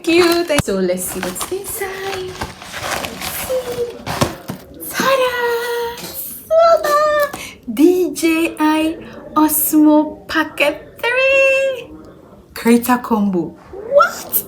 you. So let's see what's inside. Let's see. Ta-da! DJI OSMO Packet 3 Creator Combo. What?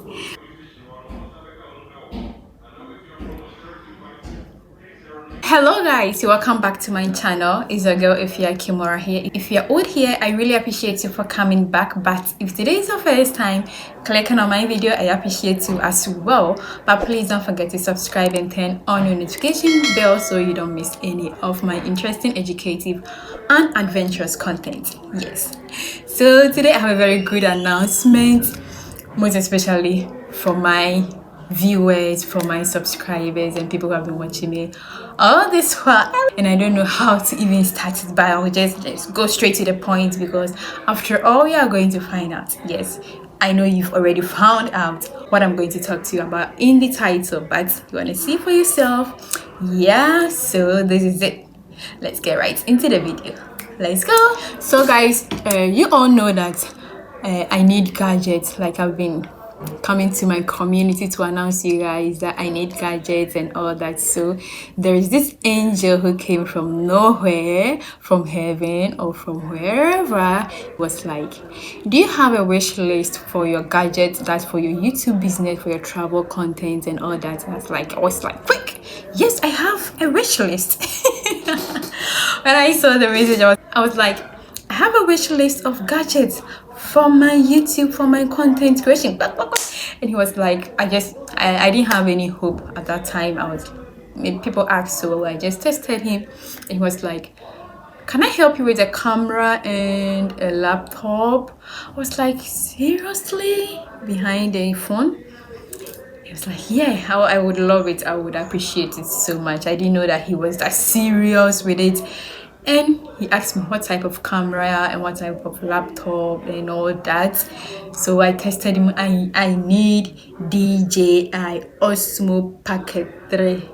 Hello guys, welcome back to my channel. It's your girl EfyaKimora here. If you're old here, I really appreciate you for coming back, but if today is your first time clicking on my video, I appreciate you as well. But please don't forget to subscribe and turn on your notification bell so you don't miss any of my interesting, educative and adventurous content. Yes, so today I have a very good announcement, most especially for my viewers, for my subscribers and people who have been watching me all this while, and I don't know how to even start it, but I'll just go straight to the point, because after all, you are going to find out. Yes, I know you've already found out what I'm going to talk to you about in the title, but you want to see for yourself. Yeah, so this is it. Let's get right into the video. Let's go. So guys, you all know that I need gadgets. Like, I've been coming to my community to announce to you guys that I need gadgets and all that. So there is this angel who came from nowhere, from heaven or from wherever, was like, do you have a wish list for your gadgets, that's for your YouTube business, for your travel content and all that? I was like quick, yes, I have a wish list. When I saw the message, I was like, I have a wish list of gadgets for my YouTube, for my content creation. And he was like, I didn't have any hope at that time. People asked, so I just tested him, and he was like, can I help you with a camera and a laptop? I was like, seriously? Behind a phone? He was like, yeah, I would love it. I would appreciate it so much. I didn't know that he was that serious with it. And he asked me what type of camera and what type of laptop and all that. So I tested him. I need DJI OSMO Packet 3.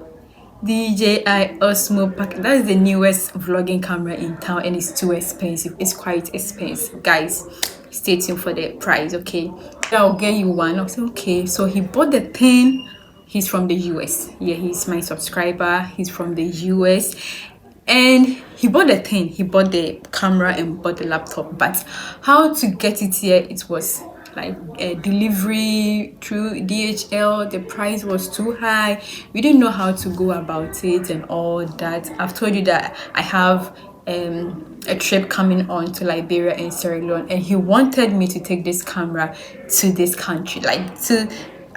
DJI OSMO Packet. That is the newest vlogging camera in town, and it's too expensive. It's quite expensive. Guys, stay tuned for the price, okay? I'll get you one. I said, okay. So he bought the thing. He's from the US. Yeah, he's my subscriber. He's from the US. And he bought the thing, he bought the camera and bought the laptop, but how to get it here, it was like a delivery through DHL. The price was too high. We didn't know how to go about it and all that. I've told you that I have a trip coming on to Liberia and Sierra Leone, and he wanted me to take this camera to this country,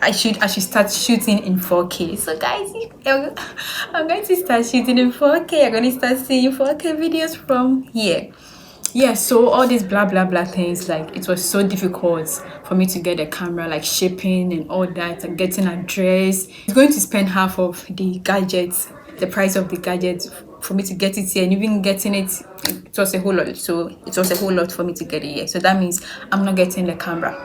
I should start shooting in 4K. So guys, I'm going to start shooting in 4K. I'm going to start seeing 4K videos from here. Yeah, so all these blah blah blah things, like, it was so difficult for me to get a camera, like shipping and all that, and getting an address. It's going to spend half of the gadgets, the price of the gadgets, for me to get it here, and even getting it was a whole lot. So it was a whole lot for me to get it here. So that means I'm not getting the camera.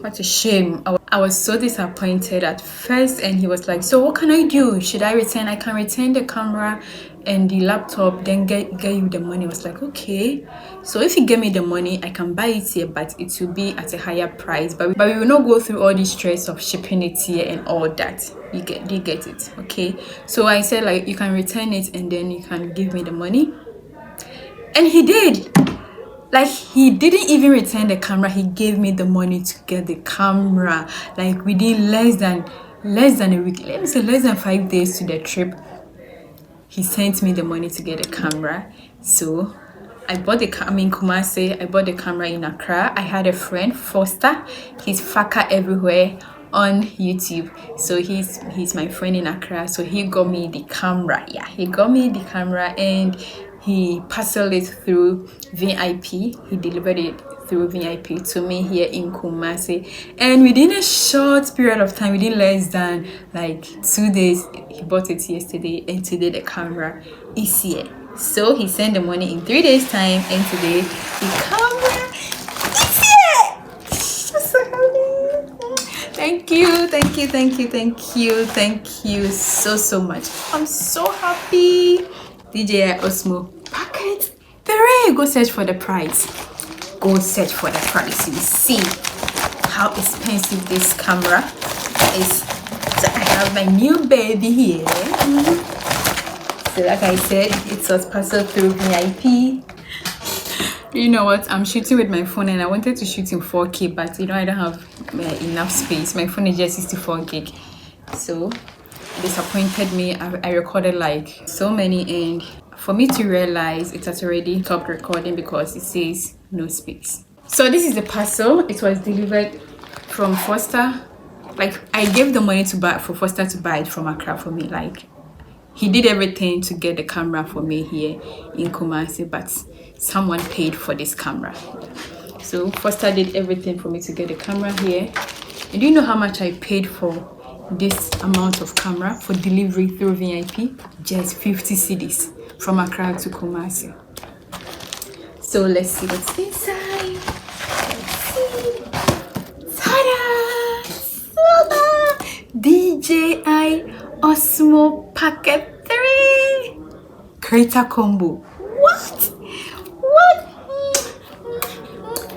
What a shame. I was so disappointed at first, and he was like, so what can I do? Should I return? I can return the camera and the laptop, then get you the money. I was like, okay, so if you give me the money, I can buy it here, but it will be at a higher price, but we will not go through all the stress of shipping it here and all that. You get it? Okay, so I said, like, you can return it and then you can give me the money. And he did. Like, he didn't even return the camera, he gave me the money to get the camera, like within less than a week, let me say less than 5 days to the trip. He sent me the money to get the camera. So I bought the camera in Kumasi. I bought the camera in Accra. I had a friend, Foster. He's Faka everywhere on YouTube. So he's my friend in Accra. So he got me the camera. Yeah, he got me the camera, and he parceled it through VIP. He delivered it through VIP to me here in Kumasi, and within a short period of time, within less than like 2 days, he bought it yesterday, and today the camera is here. So he sent the money in 3 days time, and today the camera is here. So thank you so much. I'm so happy. DJI OSMO Packet 3. Go search for the price. You see how expensive this camera is. So I have my new baby here. So like I said, it was parceled through VIP. You know what, I'm shooting with my phone and I wanted to shoot in 4K, but you know I don't have enough space. My phone is just 64 gig, so it disappointed me. I recorded like so many, and for me to realize it has already stopped recording because it says no space. So this is the parcel. It was delivered from Foster. Like, I gave the money for Foster to buy it from Accra for me. Like, he did everything to get the camera for me here in Kumasi, but someone paid for this camera. So Foster did everything for me to get the camera here. And do you know how much I paid for this amount of camera for delivery through VIP? Just 50 cedis from Accra to Kumasi. So let's see what's inside. Let's see. Ta-da! DJI OSMO Packet 3 Creator Combo. What?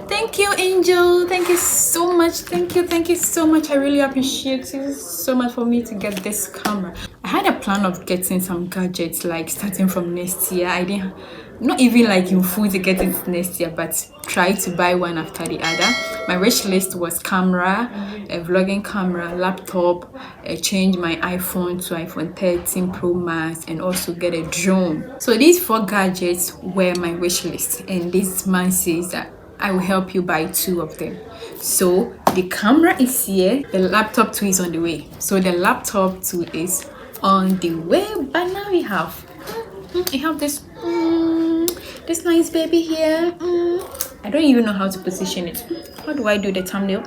Thank you, Angel. Thank you so much. Thank you so much. I really appreciate you so much for me to get this camera. I had a plan of getting some gadgets like starting from next year. I didn't, not even like in full to get it next year, but try to buy one after the other. My wish list was camera, a vlogging camera, laptop, change my iPhone to iPhone 13 Pro Max, and also get a drone. So these 4 gadgets were my wish list, and this man says that I will help you buy 2 of them. So the camera is here, the laptop too is on the way. So the laptop too is on the way, but now we have this this nice baby here. I don't even know how to position it. How do I do the thumbnail?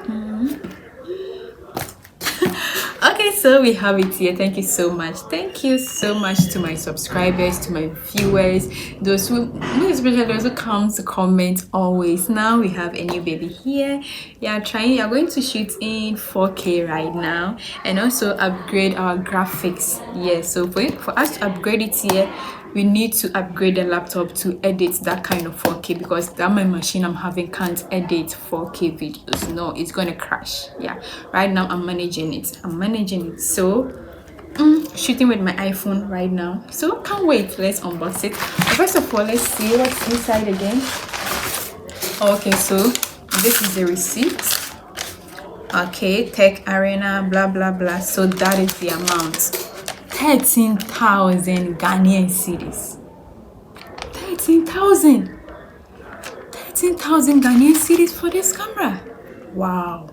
Okay, so we have it here. Thank you so much. Thank you so much to my subscribers, to my viewers, those who, especially those who come to comment always. Now we have a new baby here. We are going to shoot in 4K right now, and also upgrade our graphics. Yes, so for us to upgrade it here, we need to upgrade the laptop to edit that kind of 4K, because that my machine I'm having can't edit 4K videos. No, it's gonna crash. Yeah, right now I'm managing it. So shooting with my iPhone right now, so can't wait. Let's unbox it. But first of all, let's see what's inside again. Okay, so this is the receipt. Okay, Tech Arena, blah blah blah. So that is the amount. 13,000 Ghanaian cedis. 13,000 Ghanaian cedis for this camera. Wow,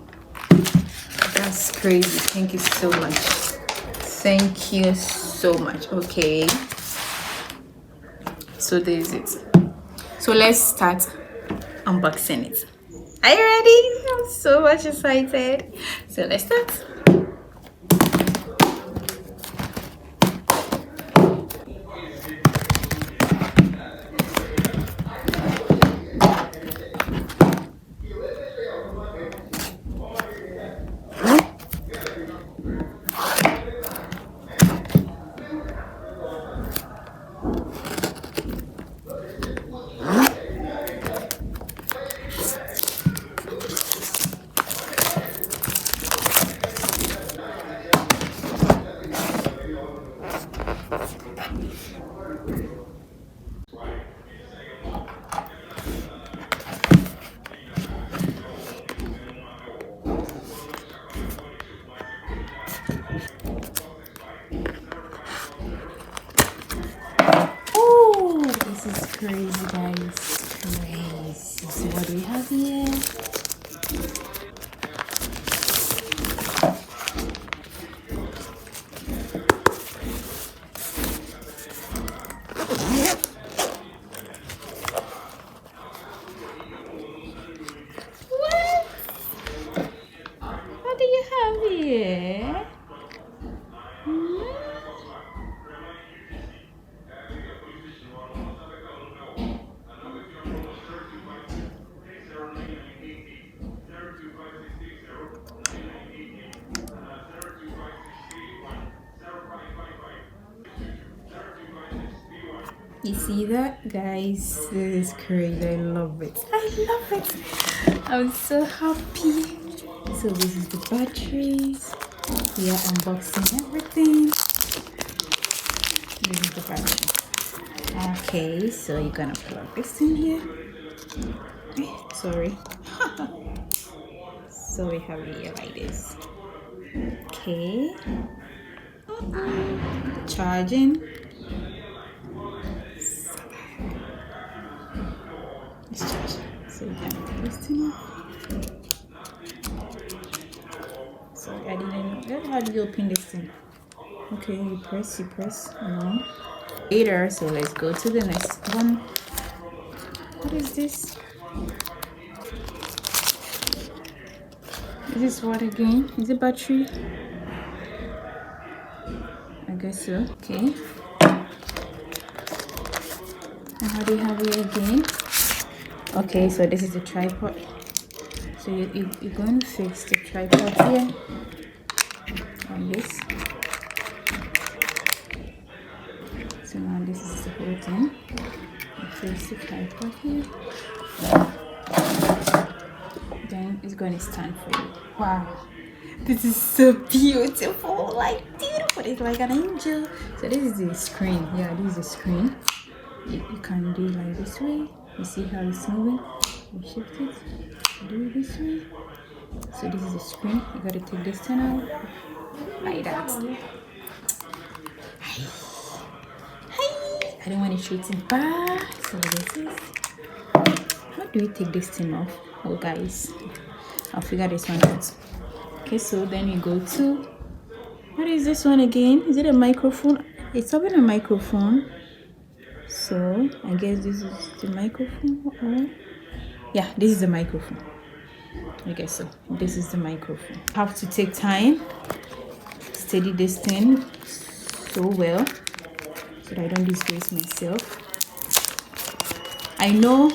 that's crazy. Thank you so much. Thank you so much. Okay, so there's it. So let's start unboxing it. Are you ready? I'm so much excited. So let's start. This is crazy, guys. Crazy. So what do we have here? What do you have here? You see that, guys? This is crazy. I love it. I'm so happy. So this is the batteries. We are unboxing everything. This is the battery. Okay, so you're gonna plug this in here. Sorry. So we have it here like this. Okay. Charging. It's charging. So we can take this thing off. So I didn't know. How do you open this thing? Okay, you press. No. Later, so let's go to the next one. What is this? Is this what again? Is it battery? I guess so. Okay. And how do you have it again? Okay, so this is the tripod. So you're going to fix the tripod here on this. So now this is the whole thing. You fix the tripod here. Then it's going to stand for you. Wow, this is so beautiful, like beautiful. It's like an angel. So this is the screen. Yeah, this is the screen. You can do it like this way. You see how it's moving? You shift it, do it this way. So this is the screen. You gotta take this thing out like that. I don't want to shoot it back. So this is. How do we take this thing off? Oh guys, I'll figure this one out. Okay, so then you go to, what is this one again? Is it a microphone? It's having a microphone. So I guess this is the microphone. Or yeah, this is the microphone. I guess so. This is the microphone. I have to take time, steady this thing so well so that I don't disgrace myself. I know.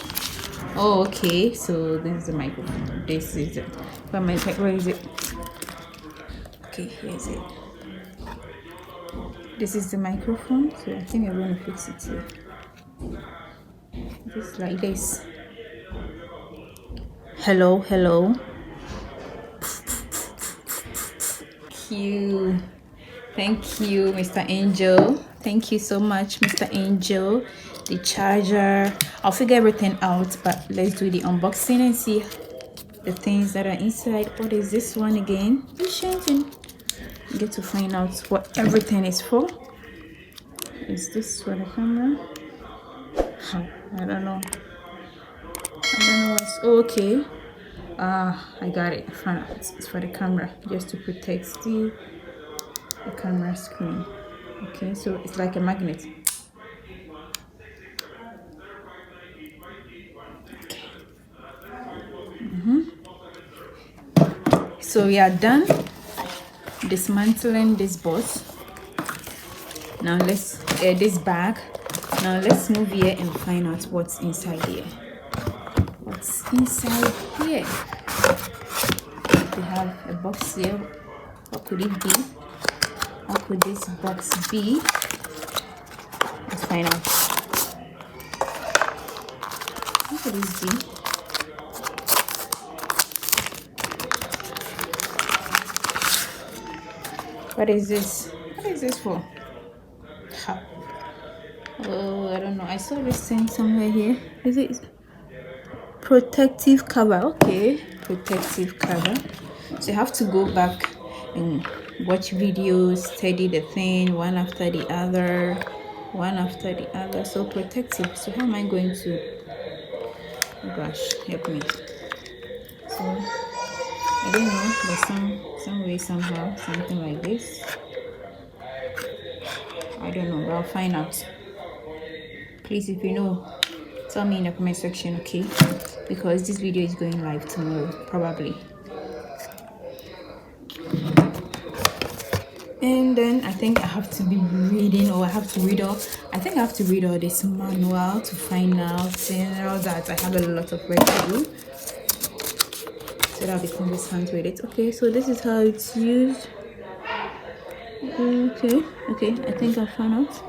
Oh, okay. So this is the microphone. This is it. But where is it? Okay, here's it. This is the microphone. So I think I'm going to fix it here. Just like this. Hello. Thank you, Mr. Angel. Thank you so much, Mr. Angel. The charger. I'll figure everything out, but let's do the unboxing and see the things that are inside. What is this one again? You get to find out what everything is for. Is this for the camera? I don't know what's okay. I got it. It's for the camera, just to protect the camera screen. Okay, so it's like a magnet. Okay. So we are done dismantling this box. Now let's this bag. Now let's move here and find out what's inside here. What's inside here? We have a box here. What could it be? What could this box be? Let's find out. What could this be? What is this? What is this for? Oh, I don't know. I saw this thing somewhere here. Is it protective cover? Okay, protective cover. So you have to go back and watch videos, study the thing one after the other. So protective. So how am I going to? Oh gosh, help me. So I don't know, but some way, somehow, something like this. I don't know, but I'll find out. Please, if you know, tell me in the comment section, okay? Because this video is going live tomorrow, probably. And then I think I have to be reading, or I have to read all. I think I have to read all this manual to find out and all that. I have a lot of work to do, so that I'll be conversant with it. Okay, so this is how it's used. Okay, I think I found out.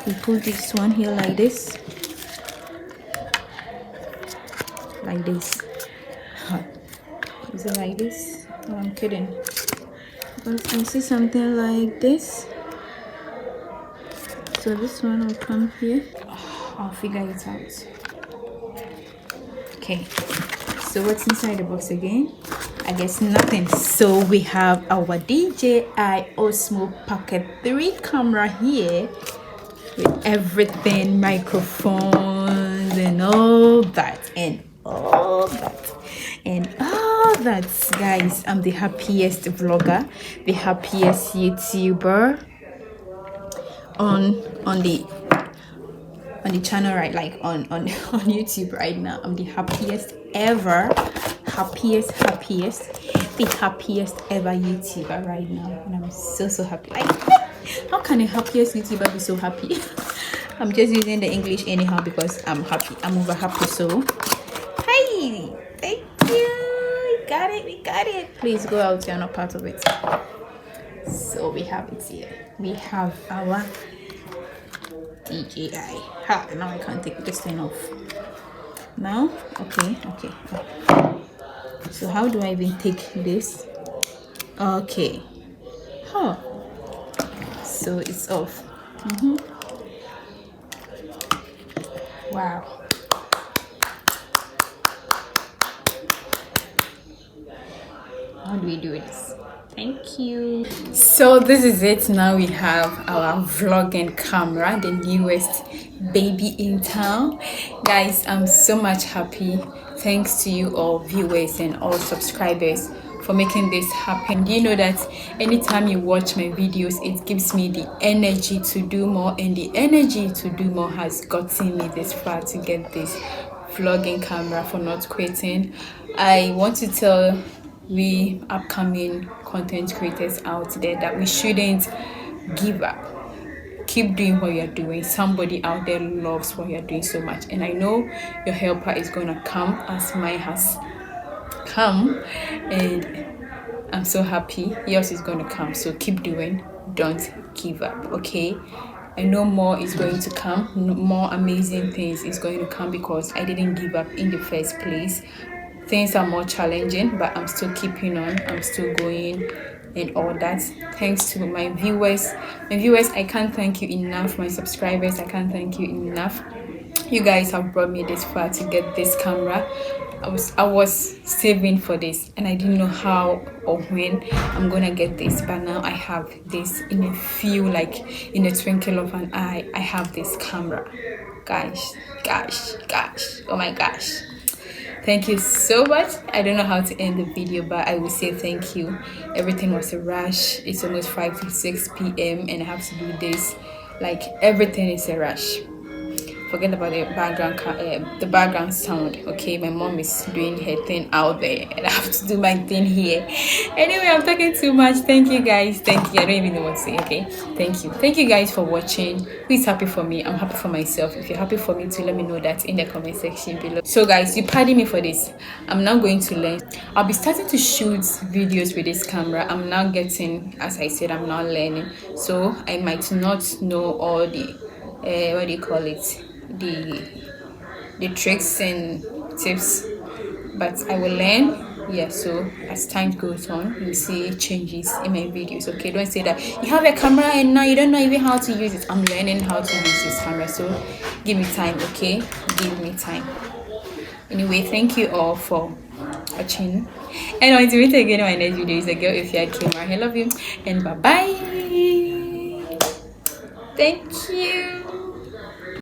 We put this one here like this. Is it like this? No, I'm kidding. But I see something like this. So this one will come here. I'll figure it out. Okay. So what's inside the box again? I guess nothing. So we have our DJI OSMO Pocket 3 camera here with everything, microphones and all that and all that and all that. Guys, I'm the happiest vlogger, the happiest YouTuber on the channel, right? Like on YouTube right now. I'm the happiest ever, the happiest ever YouTuber right now, and I'm so happy. Like, how can a happiest YouTuber be so happy? I'm just using the English anyhow because I'm happy. I'm over happy. So hey, thank you. We got it. Please go out, you're not part of it. So we have it here. We have our DJI. Now I can't take this thing off. Now, okay. So how do I even take this? Okay. So it's off. Wow. How do we do this? Thank you. So this is it. Now we have our vlogging camera, the newest baby in town. Guys, I'm so much happy. Thanks to you all viewers and all subscribers for making this happen. You know that anytime you watch my videos, it gives me the energy to do more, and the energy to do more has gotten me this far to get this vlogging camera for not quitting. I want to tell we upcoming content creators out there that we shouldn't give up. Keep doing what you're doing. Somebody out there loves what you're doing so much, and I know your helper is gonna come as mine has come, and I'm so happy yours is gonna come. So keep doing, don't give up, okay? I know more is going to come, more amazing things is going to come because I didn't give up in the first place. Things are more challenging, but I'm still keeping on, I'm still going and all that. Thanks to my viewers, I can't thank you enough. My subscribers, I can't thank you enough. You guys have brought me this far to get this camera. I was saving for this, and I didn't know how or when I'm gonna get this, but now I have this in a few, like in a twinkle of an eye. I have this camera. Gosh, oh my gosh. Thank you so much. I don't know how to end the video, but I will say thank you. Everything was a rush. It's almost 5 to 6 p.m. and I have to do this. Like, everything is a rush. Forget about the background sound, okay? My mom is doing her thing out there and I have to do my thing here. Anyway, I'm talking too much. Thank you guys. Thank you. I don't even know what to say, okay? Thank you guys for watching. Who is happy for me? I'm happy for myself. If you're happy for me too, let me know that in the comment section below. So guys, you pardon me for this. I'm now going to learn. I'll be starting to shoot videos with this camera. I'm now getting, as I said, I'm now learning, so I might not know all the what do you call it, the tricks and tips, but I will learn. Yeah, so as time goes on, you'll see changes in my videos, okay? Don't say that you have a camera and now you don't know even how to use it. I'm learning how to use this camera, so give me time, okay? Give me time. Anyway, thank you all for watching, and until we meet again in my next video. Is a girl EfyaKimora. I love you and bye bye. Thank you.